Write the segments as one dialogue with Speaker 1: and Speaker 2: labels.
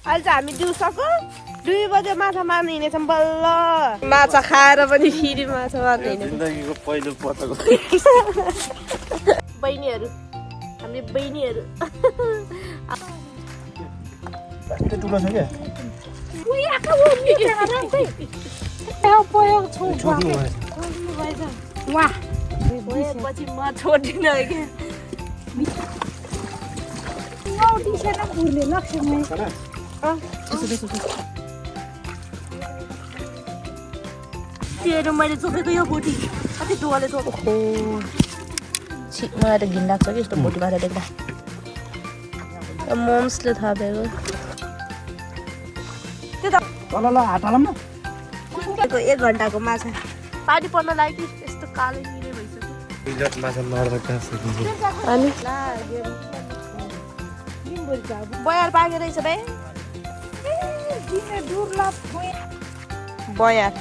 Speaker 1: अहिले चाहिँ हामी दिउँसोको 2 बजे माछा मार्न हिँडेछौँ बल्ल माछा खाएर पनि फेरि माछा मार्न हिँडेछौँ
Speaker 2: जिन्दगीको पहिलो पटक
Speaker 1: बहिनीहरू हामी बहिनीहरू
Speaker 2: ठुलो छ क्या
Speaker 1: पछि म छोड्दिनँ क्या तेरो मैले चोपेको यो बोटी कति डुवाले चोपेको मलाई त घिन लाग्छ कि यस्तो बोटी माछा देख्दा मोम्सले थापेको त्यो त हात 1 घन्टाको माछा पानी पर्न लाग्यो कि यस्तो कालो निले भइसक्यो
Speaker 2: माछा नर्दा
Speaker 1: अनि बयार पाके रहेछ भाइ बयार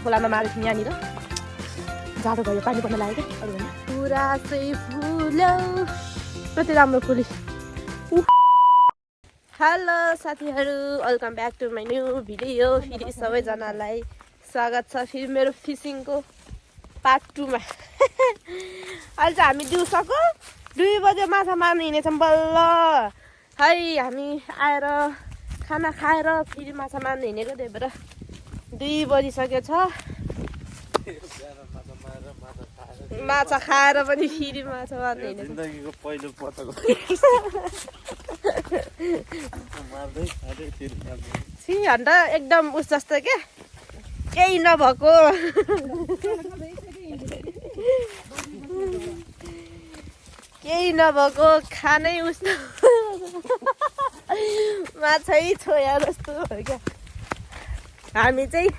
Speaker 1: खोलामा मारेको थियौँ यहाँनिर जाडो भयो पानी पर्न लाग्यो क्या अरू होइन पुरा चाहिँ फुल्यो कति राम्रो फुली हेलो साथीहरू welcome back to my new video फेरि सबैजनालाई स्वागत छ फेरि मेरो फिसिङको पार्ट 2 मा अहिले चाहिँ हामी दिउँसोको 2 बजे माछा मार्न हिँडेछौँ बल्ल है हामी आएर खाना खाएर फेरि माछा मार्न हिँडेको त्यही भएर 2 बजिसकेको छ माछा खाएर पनि फेरि माछा मार्न हिँडेको
Speaker 2: जिन्दगीको पहिलो पटक
Speaker 1: अन्त एकदम उस जस्तो क्या केही नभएको केही नभएको खानै उस्तो माछै छोया जस्तो हो क्या हामी चाहिँ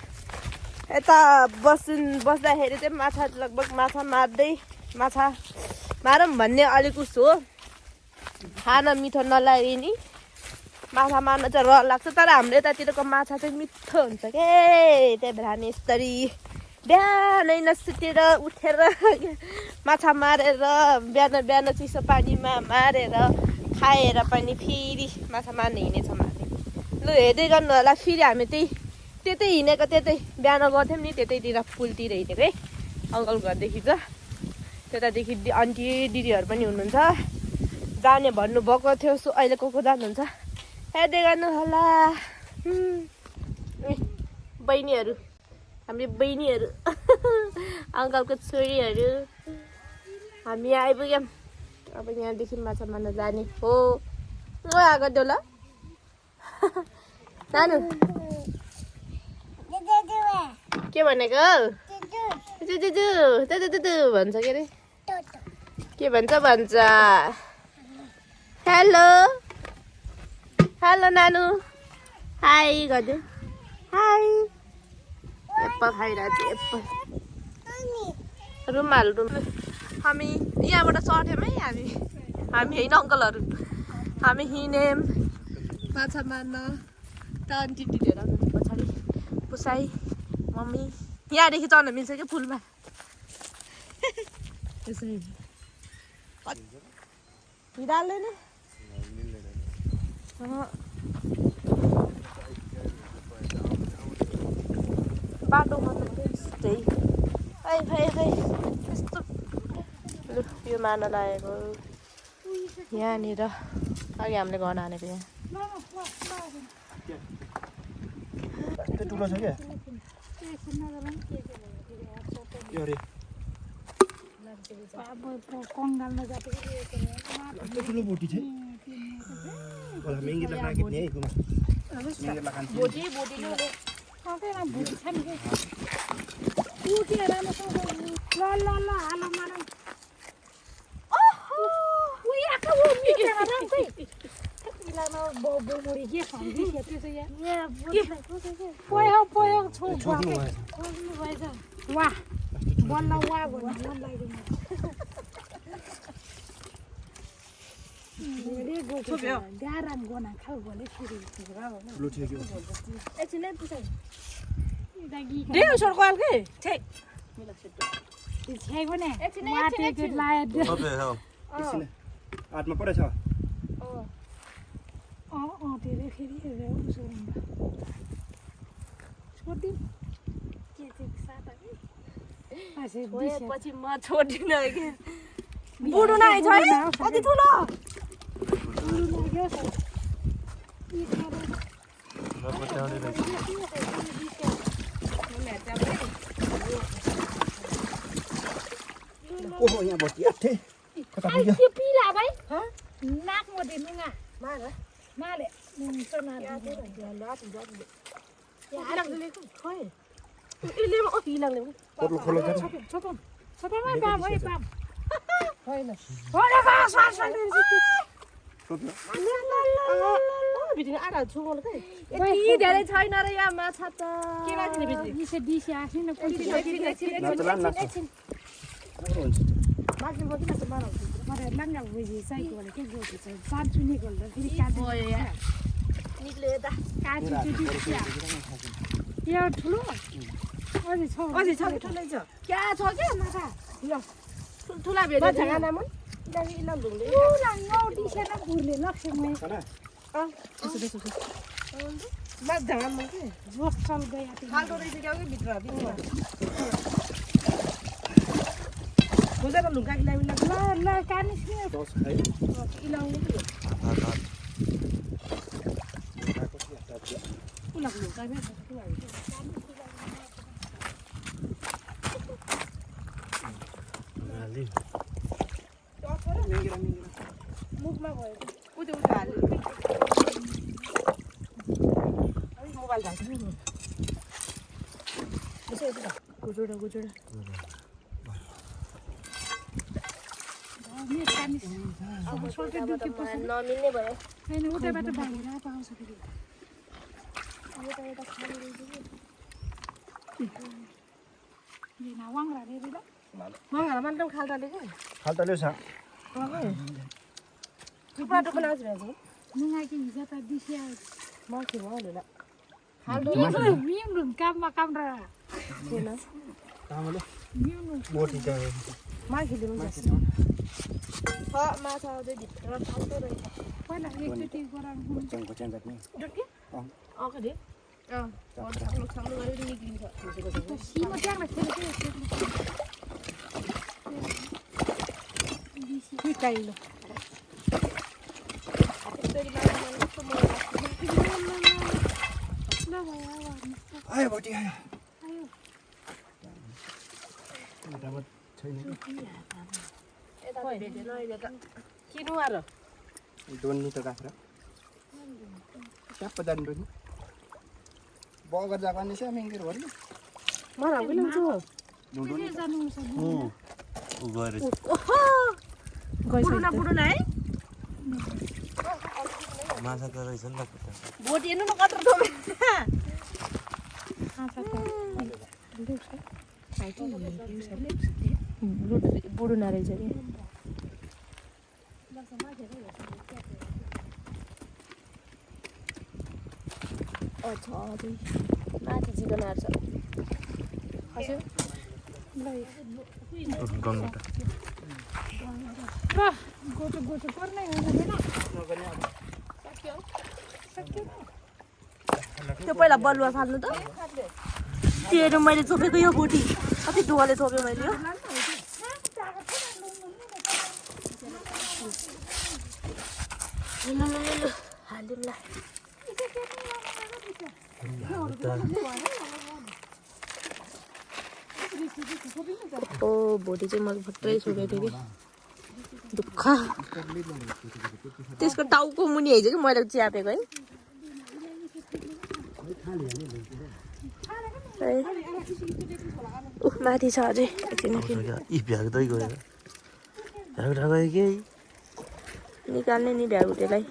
Speaker 1: यता बस्दाखेरि चाहिँ माछा लगभग माछा मार्दै माछा मारौँ भन्ने अलिक उस्तो हो खान मिठो नलागे नि माछा मार्न चाहिँ रहर लाग्छ तर हाम्रो यतातिरको माछा चाहिँ मिठो हुन्छ के त्यही भएर हामी यसरी बिहानै नसुतेर उठेर माछा मारेर बिहान चिसो पानीमा मारेर खाएर पनि फेरि माछा मार्न हिँडेछौँ हामी लु हेर्दै गर्नु होला फेरि हामी त्यतै हिँडेको त्यतै बिहान गर्थ्यौँ नि त्यतैतिर पुलतिर हिँडेको है अङ्कल घरदेखि छ त्यतादेखि आन्टी दिदीहरू पनि हुनुहुन्छ जाने भन्नुभएको थियो सो अहिले को जानुहुन्छ हेर्दै गर्नु होला बहिनीहरू हामी बहिनीहरू अङ्कलको छोरीहरू हामी यहाँ आइपुग्यौँ अब यहाँदेखि माछा मार्न जाने हो आएको देऊ ल सानो के भनेको भन्छ के अरे के भन्छ हेलो हेलो नानु हाई गरिदियो हाई एप्पल खाइरहेको छु एप्पल रुमाल हामी यहाँबाट चढ्यौँ है हामी होइन अङ्कलहरू हामी हिँड्यौँ माछा मार्न त आन्टी दिदीहरू आउनु पछाडि पुसाई मम्मी यहाँदेखि चढ्न मिल्छ क्या पुलमा यसरी हिँडाल्दैन बाटोमा त त्यस्तै खै यस्तो लु यो मार्न लागेको यहाँनिर अघि हामीले गर्न हानेको यहाँ
Speaker 2: ठुलो छ क्या ठुलो बोटी छ आठमा परेछ
Speaker 3: हेरे फेरि हेरेर उसो गर्नु छोडिदिउँ के चाहिँ सादा
Speaker 1: पछि म छोड्दिनँ कि बुढो नै छ है कति ठुलो
Speaker 2: ओहो यहाँ बस्ती आथे कता पुग्यो
Speaker 3: त्यो पिला भाइ नाक मते नुगा माले सोना
Speaker 2: खोलो खोलो कर
Speaker 3: छोटोमा पाम है पाम
Speaker 1: होइन बिजुली आधा छुगाउनु त यति धेरै छैन र यहाँ माछा त के राख्ने बिजुली
Speaker 3: दिसे दिसे आछिन न कोही
Speaker 2: नाच्ला नाच्छ
Speaker 1: माछा बोकी न मारा
Speaker 3: मलाई लङ्गा बुझी साइको भने के गोको छ साँचु निकोल त फेरि काट्यो
Speaker 1: गयो यहाँ निक्ले यता
Speaker 3: काट्यो त्यो यो ठुलो
Speaker 1: अझै छ कि ठुलै छ क्या छ के माछा ल ठुला भेट्यो झगानामा इलामी इलाम ढुङ्गे
Speaker 3: लङ्गा दिसे न गुरले लक्ष्मी
Speaker 1: माछ झगानमा के
Speaker 3: जोस चल गया त्यो
Speaker 1: फाल्टो रहेछ क्या कि भित्र दिनमा खोजेर लुगा इलामी ल
Speaker 3: ल कानिस नि
Speaker 2: दस खाइ
Speaker 1: इलाउने के उलाको लुगा भए
Speaker 2: हाली
Speaker 1: मुखमा भयो उते उता हाल्यो मोबाइल झाल्छ नि यसो यता गुजुडा
Speaker 3: नि कानिस अब छोटे दुखी पछ
Speaker 1: नमिल्ने भयो
Speaker 3: हैन उतैबाट भागेर पाउँछ फेरि यहाँ वाङ्रा रे ल
Speaker 1: मगाला मान्छे खाल्टाले के
Speaker 2: खाल्टाले छ
Speaker 1: टुक्रा टुक्रा नाच रहेछ
Speaker 3: नुगा कि हिजो त दिसे
Speaker 1: माथि भयो
Speaker 3: मिउनु काममा काम र
Speaker 1: केन
Speaker 2: तामले
Speaker 3: मिउनु
Speaker 2: मोटी त
Speaker 1: माथि दिनु छ माछा अझै भित्र फाल्टो रहेछ
Speaker 3: पहिला एकचोटि गराउनु
Speaker 2: चङको च्याङ जाट्ने
Speaker 1: डुट्के कति छाम्नु गरेर निक्लिन्छ
Speaker 3: सीमा ट्याङ्ला खेलेको
Speaker 1: फिटाइलो
Speaker 2: आयो भटी आयो यतामा छैन
Speaker 1: किनु आएर
Speaker 2: दोन्नी त राखेर ट्याप्प जानु दोन्नी बगर जाको नि चाहिँ मेङ्गेर भरि
Speaker 1: मलाई पनि छु
Speaker 2: उ गएर
Speaker 1: बुढुना है
Speaker 2: माछा त रहेछ नि त
Speaker 1: भोट हेर्नु न कत्रो थोमे बुढुना रहेछ कि अच्छा माथि चिकन हार्छ खस्यो
Speaker 3: गोचो पर्नै
Speaker 1: त्यो पहिला बलुवा फाल्नु त त्यो मैले छोपेको यो बोटी कति दुवाले छोप्यो मैले यो हालिदिउँला ओ भोलि चाहिँ मैले भत्रै छोपेको थिएँ कि दुःख त्यसको टाउको मुनि आइज कि मैले च्यापेको है माथि छ अझै निकाल्ने नि भ्यागुटेलाई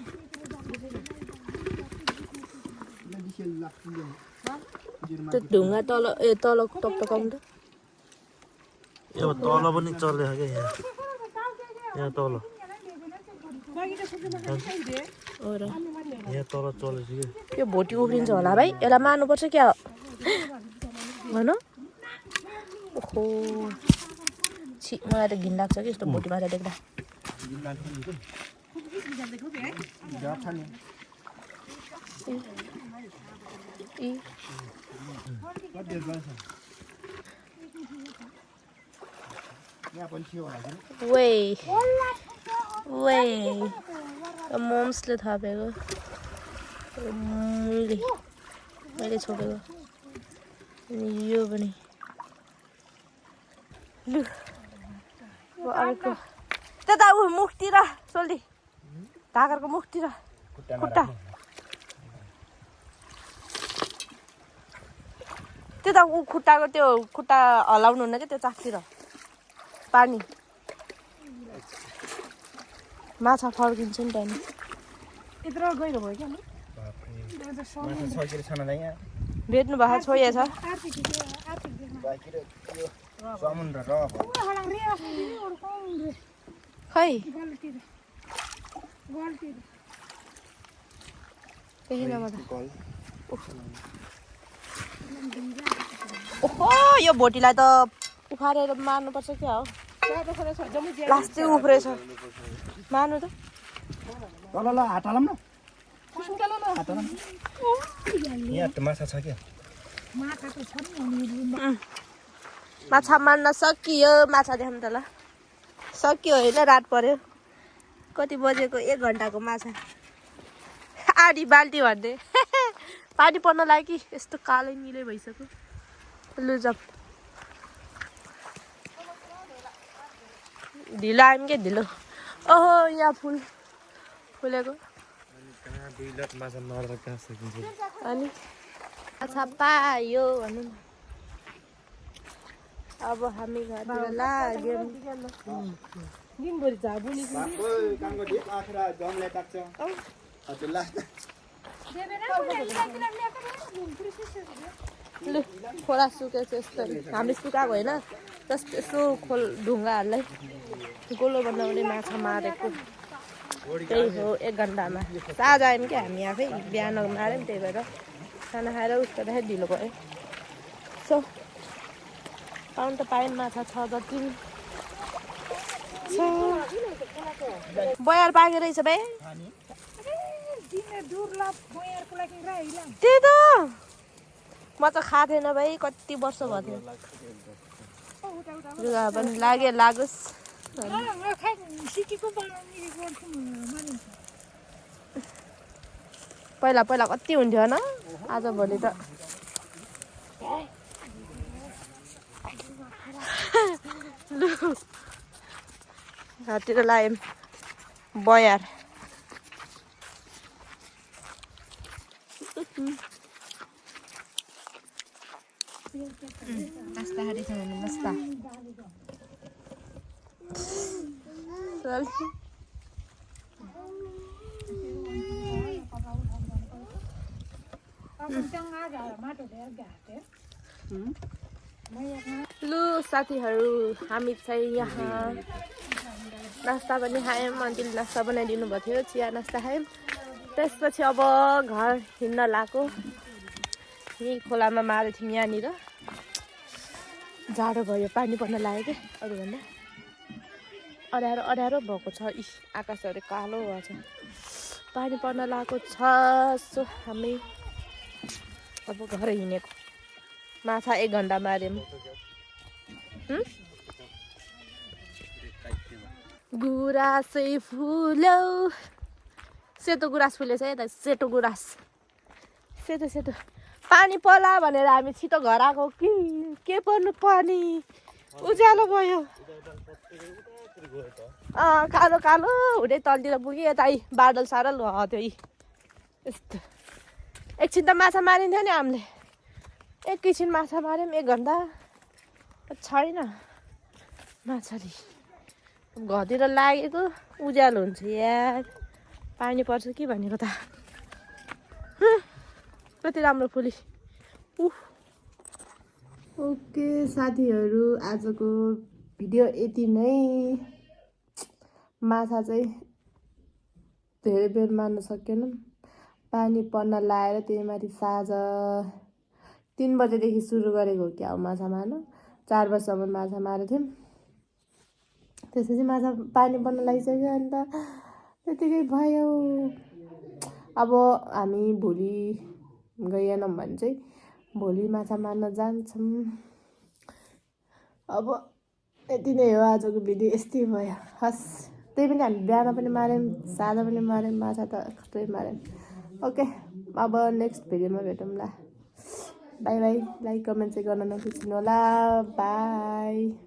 Speaker 1: त्यो ढुङ्गा तल तल टकटकाउनु त
Speaker 4: यो तल पनि चल्यो क्या यहाँ तल यहाँ तल चलेछ कि
Speaker 1: त्यो भोटी उफ्रिन्छ होला भाइ यसलाई मार्नुपर्छ क्या भन ओहो छि मलाई त घिन लाग्छ कि यस्तो भोटी माछा देख्दा
Speaker 2: यहाँ पनि थियो होला कि
Speaker 1: वे मोम्सले थपेको मैले छोपेको अनि यो पनि लु अर्को त्यता ऊ मुखतिर सोल्टी ढाकरको मुखतिर खुट्टा त्यता ऊ खुट्टाको त्यो खुट्टा हलाउनु हुन्न क्या त्यो चाकतिर पानी माछा फर्किन्छ नि त नि
Speaker 3: यत्रो गहिरो भयो क्या
Speaker 1: भेट्नु भएको छोएछ
Speaker 2: समुद्र र
Speaker 1: खै देखेन म त ओहो यो भोटीलाई त उखारेर मार्नुपर्छ क्या हो प्लास्टिक उफ्रेछ मार्नु त
Speaker 2: ल ल हात हालौँ न यहाँ त माछा छ क्या
Speaker 1: माछा मार्न सकियो माछा देखाउँ त ल सकियो होइन रात पर्यो कति बजेको 1 घन्टाको माछा आधी बाल्टी भन्दै पानी पर्न लाग्यो कि यस्तो कालै निलै भइसक्यो लुजप ढिलो आयौँ क्या ढिलो ओहो यहाँ फुलेको अनि माछा पायो भनौँ न अब हामी घरतिर लाग्यौँ लु खोला सुकेको यस्तो हामीले सुकाएको होइन जस्तो यसो ढुङ्गाहरूलाई गोलो बनाउने माछा मारेको त्यही हो 1 घन्टामा साँझ आयौँ क्या हामी आफै बिहान माऱ्यौँ त्यही भएर खाना खाएर उसको राखेर ढिलो भयो सो पाउनु त पायौँ माछा छ जति बयर पाके रहेछ बे त्यही त म त खाएको थिएन भाइ कति वर्ष भएको थियो लुगा पनि लागोस् पहिला कति हुन्थ्यो होइन आज भोलि त लु घरतिर लाग्यौँ बयार नास्ता खाँदैछ भने नास्ता लु साथीहरू हामी चाहिँ यहाँ नास्ता पनि खायौँ अन्तिले नास्ता बनाइदिनु भएको थियो चिया नास्ता खायौँ त्यसपछि अब घर हिँड्न लाग्यो यहीँ खोलामा मारेको थियौँ यहाँनिर जाडो भयो पानी पर्न लाग्यो क्या अरूभन्दा अँध्यारो भएको छ आकाशहरू कालो भएको छ पानी पर्न लागेको छ सो हामी अब घर हिँडेको माछा 1 घन्टा मार्यौँ गुरासै फुल्यो सेतो गुराँस फुलेछ है त सेतो गुराँस सेतो पानी पर्ला भनेर हामी छिटो घर आएको कि के पर्नु पानी उज्यालो भयो कालो हुँदै तलतिर पुग्यो यता बादल सारल भएको थियो यस्तो एकछिन त माछा मारिन्थ्यो नि हामीले एकैछिन माछा मार्यौँ 1 घन्टा छैन माछाले घरतिर लागेको उज्यालो हुन्छ यार पानी पर्छ कि भनेको त कति राम्रो फुली ओके साथीहरू आजको भिडियो यति नै माछा चाहिँ धेरै बेर मार्न सकेनौँ पानी पर्न लाएर त्यही माथि साँझ 3 बजेदेखि सुरु गरेको क्या हो माछा मार्न 4 बजीसम्म माछा मारेको थियौँ त्यसपछि माछा पानी पर्न लागिसक्यो अन्त त्यतिकै भयो अब हामी भोलि गएनौँ भने चाहिँ भोलि माछा मार्न जान्छौँ। अब यति नै हो आजको भिडियो, यस्तै भयो। हस्, त्यही पनि हामी बिहान पनि मार्यौँ, साँझ पनि मार्यौँ, माछा त खत्रै मार्यौँ। ओके, अब नेक्स्ट भिडियोमा भेटौँला। Bye bye. लाइक कमेन्ट चाहिँ गर्न नबिर्सिनु होला। बाई।